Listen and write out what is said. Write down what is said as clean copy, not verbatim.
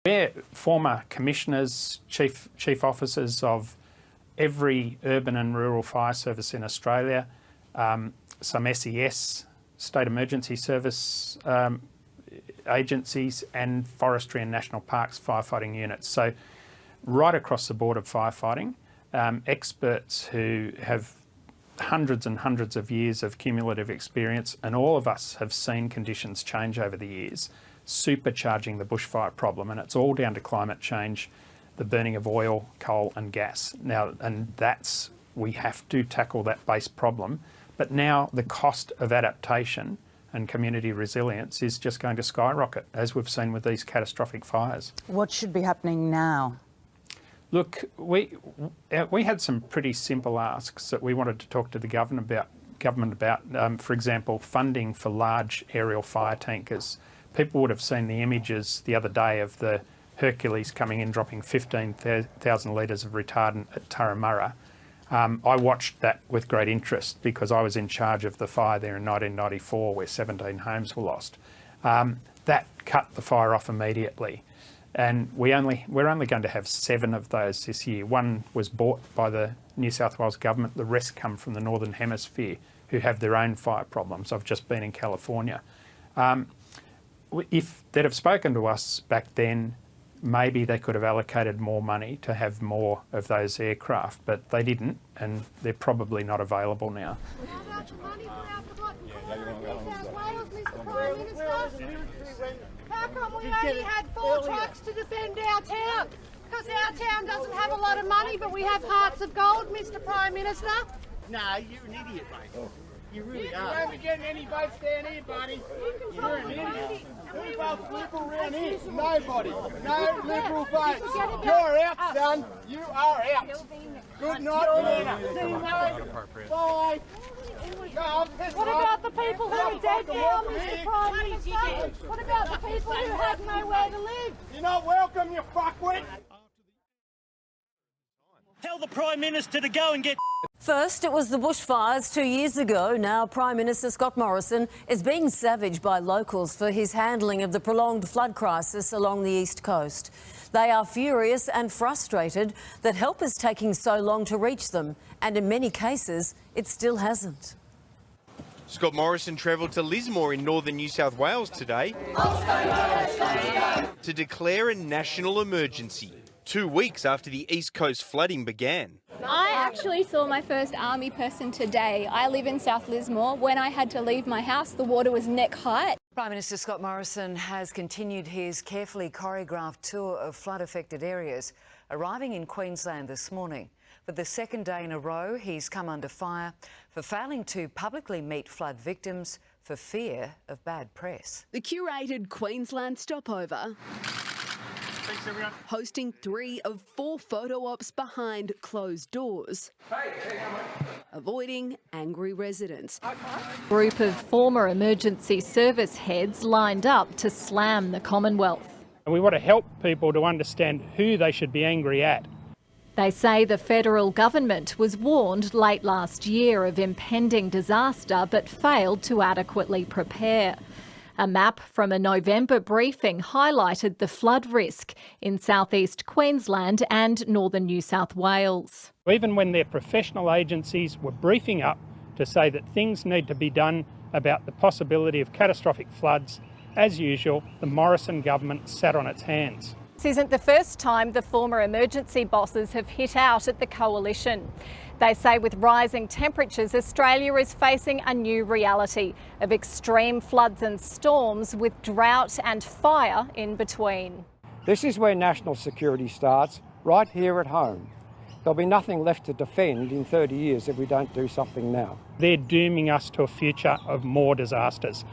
We're former commissioners, chief officers of every urban and rural fire service in Australia, some SES, State Emergency Service agencies, and forestry and national parks firefighting units. So right across the board of firefighting, experts who have hundreds and hundreds of years of cumulative experience, and all of us have seen conditions change over the years, supercharging the bushfire problem, and it's all down to climate change, the burning of oil, coal and gas. Now, and we have to tackle that base problem, but now the cost of adaptation and community resilience is just going to skyrocket, as we've seen with these catastrophic fires. What should be happening now? Look, we had some pretty simple asks that we wanted to talk to the government about. For example, funding for large aerial fire tankers. People would have seen the images the other day of the Hercules coming in, dropping 15,000 litres of retardant at Turramurra. I watched that with great interest because I was in charge of the fire there in 1994 where 17 homes were lost. That cut the fire off immediately. And we're only going to have 7 of those this year. One was bought by the New South Wales government. The rest come from the Northern Hemisphere, who have their own fire problems. I've just been in California. If they'd have spoken to us back then, maybe they could have allocated more money to have more of those aircraft, but they didn't, and they're probably not available now. How much money Mr Prime Minister? How come we only had 4 trucks to defend our town? Because our town doesn't have a lot of money, but we have hearts of gold, Mr Prime Minister. Nah, you're an idiot, mate. You really are. You won't be getting any votes down here, buddy. You're an idiot. Who votes Liberal around here? Nobody. No Liberal votes. You're out, son. You are out. Good night, Anna. See you, mate. Bye. What about the people who are dead now, Mr Prime Minister? What about the people who have nowhere to live? You're not welcome, you fuckwit. Tell the Prime Minister to go and get... First, it was the bushfires 2 years ago. Now, Prime Minister Scott Morrison is being savaged by locals for his handling of the prolonged flood crisis along the east coast. They are furious and frustrated that help is taking so long to reach them, and in many cases, it still hasn't. Scott Morrison travelled to Lismore in northern New South Wales today to declare a national emergency, 2 weeks after the East Coast flooding began. I actually saw my first army person today. I live in South Lismore. When I had to leave my house, the water was neck height. Prime Minister Scott Morrison has continued his carefully choreographed tour of flood-affected areas, arriving in Queensland this morning. For the second day in a row, he's come under fire for failing to publicly meet flood victims for fear of bad press. The curated Queensland stopover, hosting 3 of 4 photo ops behind closed doors, avoiding angry residents. A group of former emergency service heads lined up to slam the Commonwealth. And we want to help people to understand who they should be angry at. They say the federal government was warned late last year of impending disaster but failed to adequately prepare. A map from a November briefing highlighted the flood risk in southeast Queensland and northern New South Wales. Even when their professional agencies were briefing up to say that things need to be done about the possibility of catastrophic floods, as usual, the Morrison government sat on its hands. This isn't the first time the former emergency bosses have hit out at the coalition. They say with rising temperatures, Australia is facing a new reality of extreme floods and storms with drought and fire in between. This is where national security starts, right here at home. There'll be nothing left to defend in 30 years if we don't do something now. They're dooming us to a future of more disasters.